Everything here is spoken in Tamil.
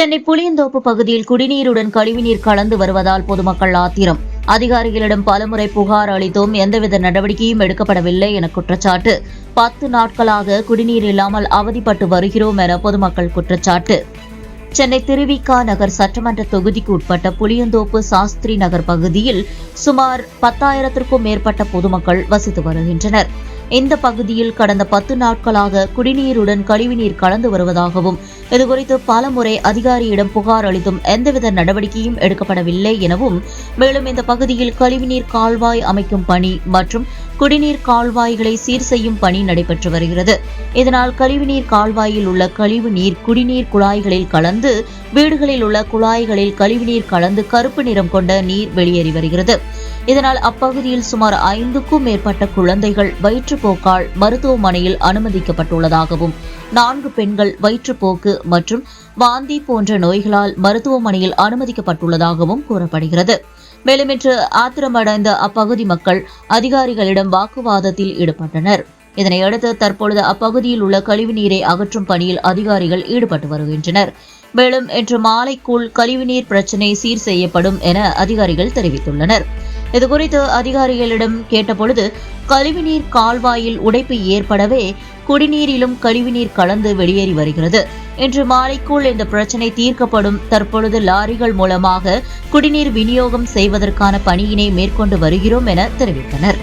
சென்னை புளியந்தோப்பு பகுதியில் குடிநீருடன் கழிவுநீர் கலந்து வருவதால் பொதுமக்கள் ஆத்திரம். அதிகாரிகளிடம் பலமுறை புகார் அளித்தும் எந்தவித நடவடிக்கையும் எடுக்கப்படவில்லை என குற்றச்சாட்டு. 10 நாட்களாக குடிநீர் இல்லாமல் அவதிப்பட்டு வருகிறோம் என பொதுமக்கள் குற்றச்சாட்டு. சென்னை திருவிக நகர் சட்டமன்ற தொகுதிக்கு உட்பட்ட புளியந்தோப்பு சாஸ்திரி நகர் பகுதியில் சுமார் 10,000க்கும் மேற்பட்ட பொதுமக்கள் வசித்து வருகின்றனர். இந்த பகுதியில் கடந்த 10 நாட்களாக குடிநீருடன் கழிவுநீர் கலந்து வருவதாகவும் இதுகுறித்து பலமுறை அதிகாரியிடம் புகார் அளித்தும் எந்தவித நடவடிக்கையும் எடுக்கப்படவில்லை எனவும், மேலும் இந்த பகுதியில் கழிவுநீர் கால்வாய் அமைக்கும் பணி மற்றும் குடிநீர் கால்வாய்களை சீர் செய்யும் பணி நடைபெற்று வருகிறது. இதனால் கழிவுநீர் கால்வாயில் உள்ள கழிவுநீர் குடிநீர் குழாய்களில் கலந்து வீடுகளில் உள்ள குழாய்களில் கழிவுநீர் கலந்து கருப்பு நிறம் கொண்ட நீர் வெளியேறி வருகிறது. இதனால் அப்பகுதியில் சுமார் 5க்கும் மேற்பட்ட குழந்தைகள் வயிற்றுப்போக்கால் மருத்துவமனையில் அனுமதிக்கப்பட்டுள்ளதாகவும் 4 பெண்கள் வயிற்றுப்போக்கு மற்றும் வாந்தி போன்ற நோய்களால் மருத்துவமனையில் அனுமதிக்கப்பட்டுள்ளதாகவும் கூறப்படுகிறது. மேலும் இன்று ஆத்திரமடைந்த அப்பகுதி மக்கள் அதிகாரிகளிடம் வாக்குவாதத்தில் ஈடுபட்டனர். இதனையடுத்து தற்பொழுது அப்பகுதியில் உள்ள கழிவுநீரை அகற்றும் பணியில் அதிகாரிகள் ஈடுபட்டு வருகின்றனர். மேலும் இன்று மாலைக்குள் கழிவுநீர் பிரச்சினை சீர் செய்யப்படும் என அதிகாரிகள் தெரிவித்துள்ளனர். இதுகுறித்து அதிகாரிகளிடம் கேட்டபொழுது, கழிவுநீர் கால்வாயில் உடைப்பு ஏற்படவே குடிநீரிலும் கழிவுநீர் கலந்து வெளியேறி வருகிறது. இன்று மாலைக்குள் இந்த பிரச்சினை தீர்க்கப்படும். தற்பொழுது லாரிகள் மூலமாக குடிநீர் விநியோகம் செய்வதற்கான பணியினை மேற்கொண்டு வருகிறோம் என தெரிவித்தனர்.